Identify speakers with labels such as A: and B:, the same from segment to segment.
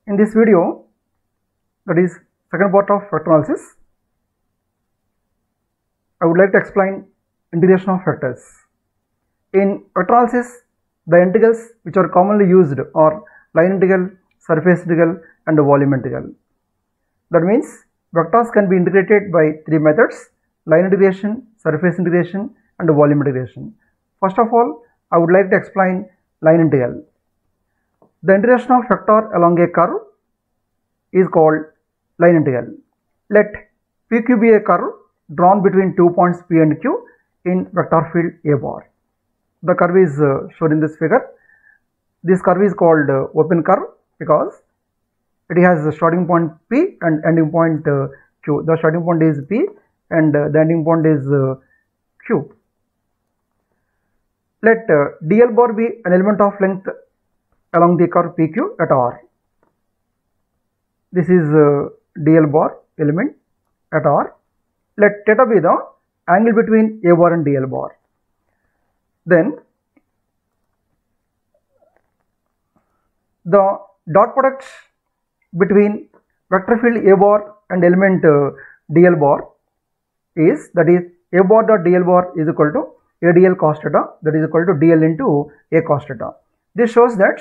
A: In this video, that is second part of vector analysis, I would like to explain integration of vectors. In vector analysis, the integrals which are commonly used are line integral, surface integral and volume integral. That means vectors can be integrated by three methods: line integration, surface integration and volume integration. First of all, I would like to explain line integral. The integration of vector along a curve is called line integral. Let PQ be a curve drawn between 2 points P and Q in vector field A bar. The curve is shown in this figure. This curve is called open curve because it has the starting point P and ending point Q. The starting point is P and the ending point is Q. Let dl bar be an element of length along the curve PQ at R. This is dl bar element at R. Let theta be the angle between A bar and dl bar. Then the dot product between vector field A bar and element dl bar is, that is, A bar dot dl bar is equal to ADL cos theta, that is equal to dl into A cos theta. This shows that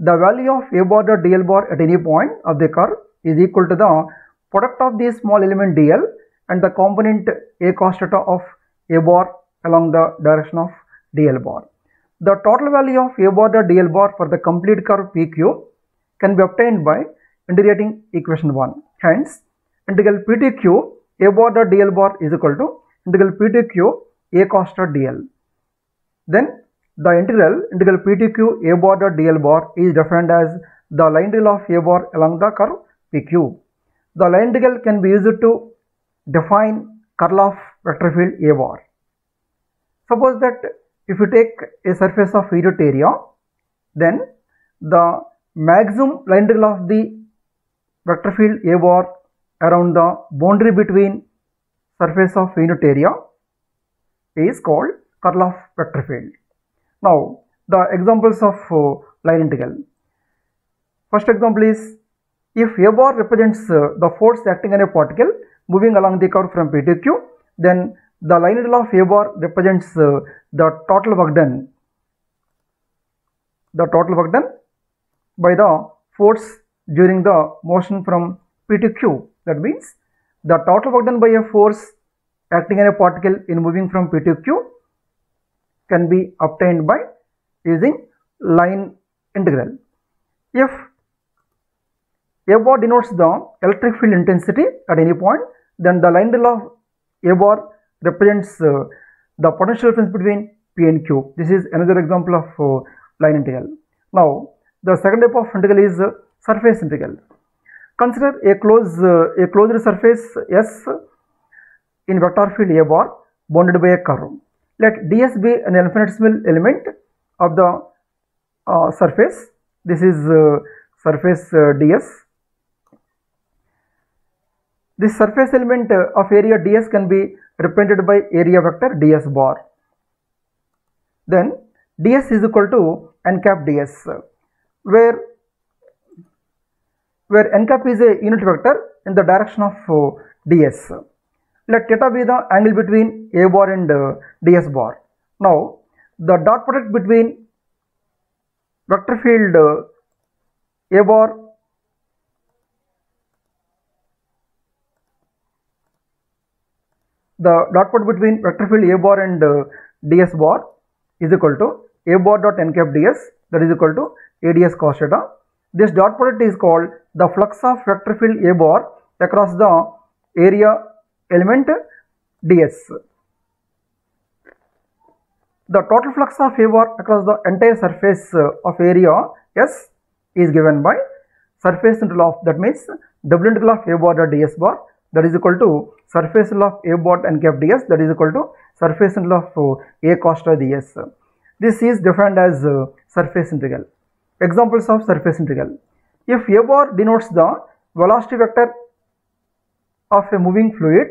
A: the value of A bar dot dl bar at any point of the curve is equal to the product of the small element dl and the component A cos theta of A bar along the direction of dl bar. The total value of A bar dot dl bar for the complete curve PQ can be obtained by integrating equation 1. Hence, integral P to Q A bar dot dl bar is equal to integral P to Q A cos theta dl. Then the integral P to Q A bar dot dl bar is defined as the line integral of A bar along the curve PQ. The line integral can be used to define curl of vector field A bar. Suppose that if you take a surface of unit area, then the maximum line integral of the vector field A bar around the boundary between surface of unit area is called curl of vector field. Now, the examples of line integral. First example is, if A bar represents the force acting on a particle moving along the curve from P to Q, then the line integral of A bar represents the total work done by the force during the motion from P to Q. That means the total work done by a force acting on a particle in moving from P to Q can be obtained by using line integral. If A bar denotes the electric field intensity at any point, then the line integral of A bar represents the potential difference between P and Q. This is another example of line integral. Now, the second type of integral is surface integral. Consider a closed surface S in vector field A bar bounded by a curve. Let ds be an infinitesimal element of the surface. This is surface ds. This surface element of area ds can be represented by area vector ds bar. Then ds is equal to n cap ds, where n cap is a unit vector in the direction of ds. Let theta be the angle between A bar and ds bar. Now, the dot product between vector field A bar and ds bar is equal to A bar dot n cap ds, that is equal to ADS cos theta. This dot product is called the flux of vector field A bar across the area element ds. The total flux of A bar across the entire surface of area S is given by surface integral of, that means W integral of A bar dot ds bar, that is equal to surface integral of A bar n cap ds, that is equal to surface integral of A cos theta ds. This is defined as surface integral. Examples of surface integral. If A bar denotes the velocity vector of a moving fluid,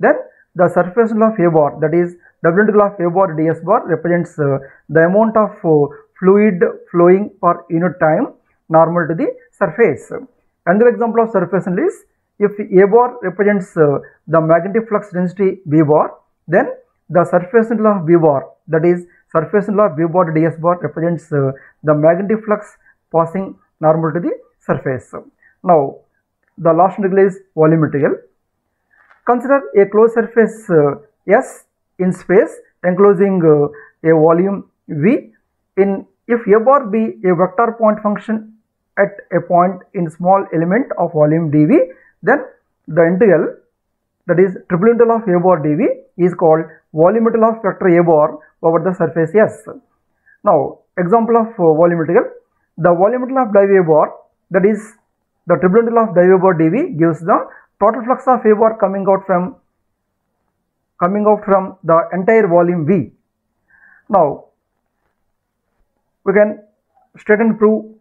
A: then the surface integral of A bar, that is W integral of A bar ds bar, represents the amount of fluid flowing per unit time normal to the surface. Another example of surface integral is if A bar represents the magnetic flux density B bar, then the surface integral of B bar, that is surface integral of B bar to ds bar, represents the magnetic flux passing normal to the surface. Now the last integral is volume integral. Consider a closed surface S in space enclosing a volume V. If A bar be a vector point function at a point in small element of volume dV, then the integral, that is triple integral of A bar dV, is called volume integral of vector A bar over the surface S. Now example of volume integral. The volume integral of div A bar, that is the triple integral of div A bar dV, gives the total flux of A bar coming out from the entire volume V. Now we can straighten prove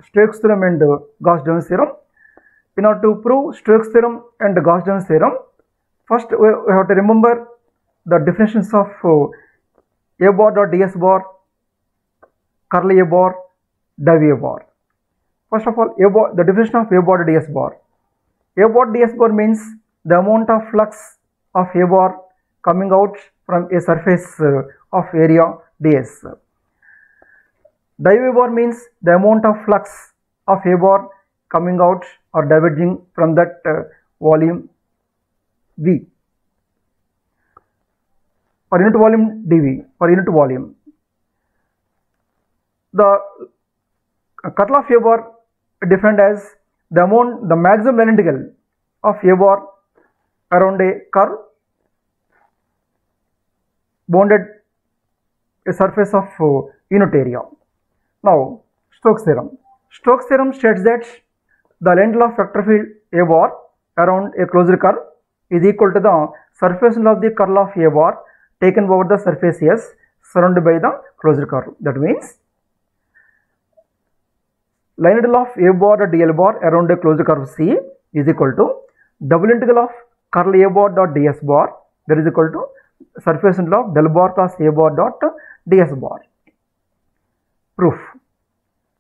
A: Stokes theorem and Gauss-Jevons theorem. In order to prove Stokes theorem and Gauss-Jevons theorem, first we have to remember the definitions of A bar dot ds bar, curl A bar, div A bar. First of all, the definition of A bar dot ds bar. A bar ds bar means the amount of flux of A bar coming out from a surface of area ds. Div A bar means the amount of flux of A bar coming out or diverging from that volume V, or unit volume dV, or unit volume. The curl of A bar defined as the maximum line integral of A bar around a curve bounded a surface of unit area. Now Stokes theorem. Stokes theorem states that the line integral of vector field A bar around a closed curve is equal to the surface integral of the curl of A bar taken over the surface S surrounded by the closed curve. That means line integral of A bar dot dl bar around a closed curve C is equal to double integral of curl A bar dot ds bar, that is equal to surface integral of del bar cross A bar dot ds bar. Proof.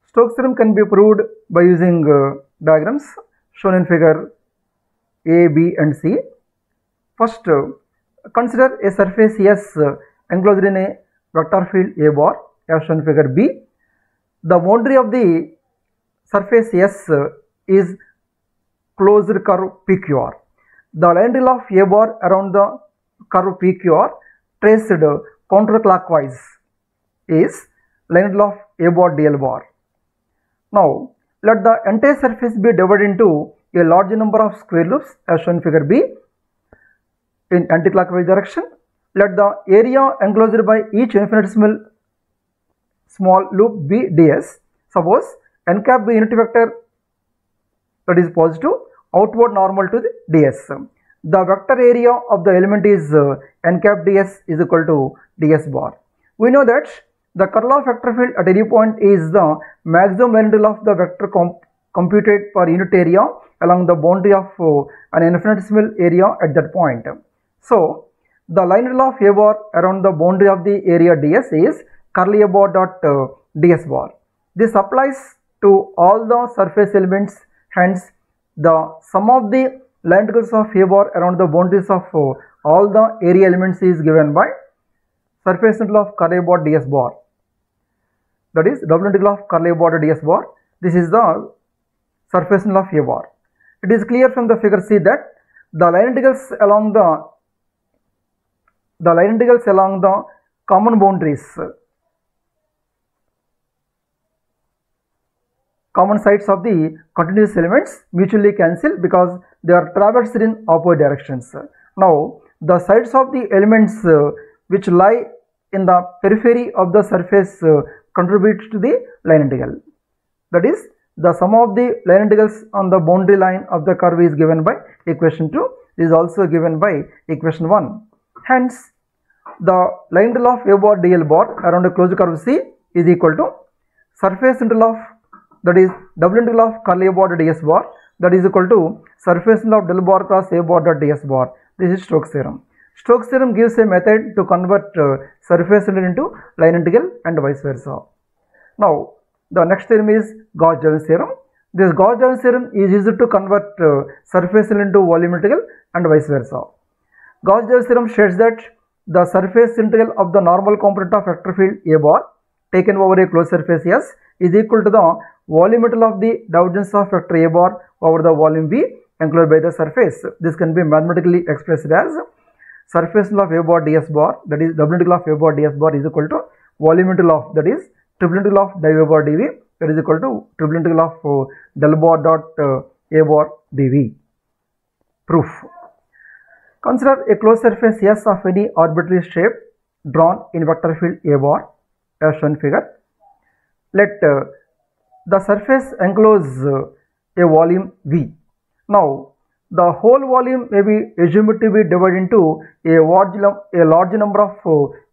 A: Stokes theorem can be proved by using diagrams shown in figure A, B and C. First, consider a surface S enclosed in a vector field A bar as shown in figure B. The boundary of the surface S is closed curve PQR. The line integral of A bar around the curve PQR traced counterclockwise is line integral of A bar dl bar. Now let the entire surface be divided into a large number of square loops as shown in figure B in anticlockwise direction. Let the area enclosed by each infinitesimal small loop be ds. Suppose n cap be unit vector, that is positive, outward normal to the ds. The vector area of the element is n cap ds is equal to ds bar. We know that the curl of vector field at any point is the maximum line integral of the vector computed per unit area along the boundary of an infinitesimal area at that point. So the line integral of A bar around the boundary of the area ds is curl A bar dot ds bar. This applies to all the surface elements, hence the sum of the line integrals of A bar around the boundaries of all the area elements is given by surface integral of curl A bar ds bar, that is double integral of curl A bar ds bar. This is the surface integral of A bar. It is clear from the figure C that the line integrals along the common boundaries, common sides of the continuous elements mutually cancel because they are traversed in opposite directions. Now the sides of the elements which lie in the periphery of the surface contribute to the line integral. That is, the sum of the line integrals on the boundary line of the curve is given by equation 2, is also given by equation 1. Hence the line integral of A bar dl bar around a closed curve C is equal to surface integral of, that is double integral of curl A bar ds bar, that is equal to surface integral of del bar cross A bar dot ds bar. This is Stokes theorem. Stokes theorem gives a method to convert surface integral into line integral and vice versa. Now The next theorem is Gauss-Jevons theorem. This Gauss-Jevons theorem is used to convert surface into volume integral and vice versa. Gauss-Jevons theorem states that the surface integral of the normal component of vector field A bar taken over a closed surface S is equal to the volume integral of the divergence of vector A bar over the volume V enclosed by the surface. This can be mathematically expressed as surface integral of A bar ds bar, that is double integral of A bar ds bar, is equal to volume integral of, that is triple integral of div A bar dv, that is equal to triple integral of del bar dot A bar dv. Proof. Consider a closed surface S of any arbitrary shape drawn in vector field A bar as shown figure. Let the surface enclose a volume V. Now the whole volume may be assumed to be divided into a large number of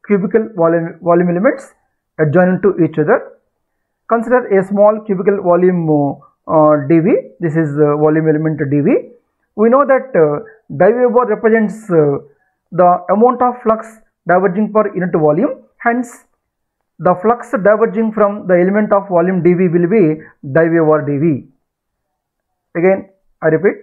A: cubical volume elements adjoining to each other. Consider a small cubical volume dv. This is volume element dv. We know that div A bar represents the amount of flux diverging per unit volume. Hence, the flux diverging from the element of volume dv will be div A bar dv. Again, I repeat,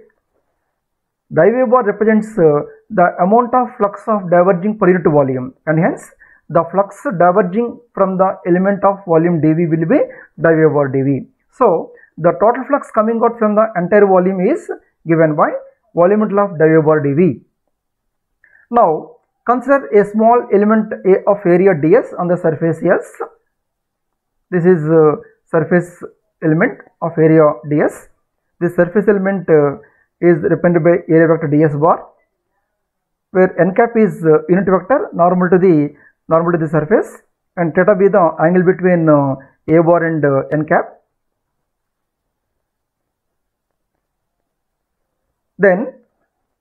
A: div A bar represents the amount of flux of diverging per unit volume, and hence the flux diverging from the element of volume dv will be div A bar dv. So, the total flux coming out from the entire volume is given by volume integral of div A bar dv. Now, consider a small element of area ds on the surface S. This is surface element of area ds. This surface element is represented by area vector ds bar, where n cap is unit vector normal to the surface, and theta be the angle between A bar and n cap. Then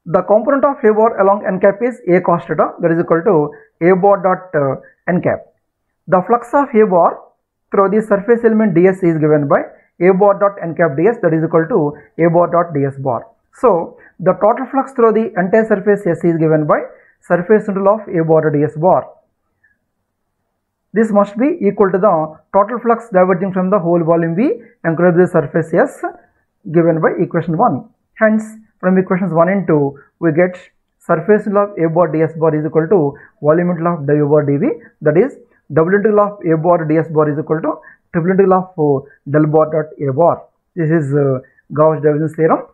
A: the component of A bar along n cap is A cos theta, that is equal to A bar dot n cap. The flux of A bar through the surface element ds is given by A bar dot n cap ds, that is equal to A bar dot ds bar. So the total flux through the entire surface S is given by surface integral of A bar dot ds bar. This must be equal to the total flux diverging from the whole volume V enclosed by the surface S given by equation 1. Hence, from equations 1 and 2, we get surface integral of A bar ds bar is equal to volume integral of div A bar dv, that is double integral of A bar ds bar is equal to triple integral of del bar dot A bar. This is Gauss-Jevons theorem.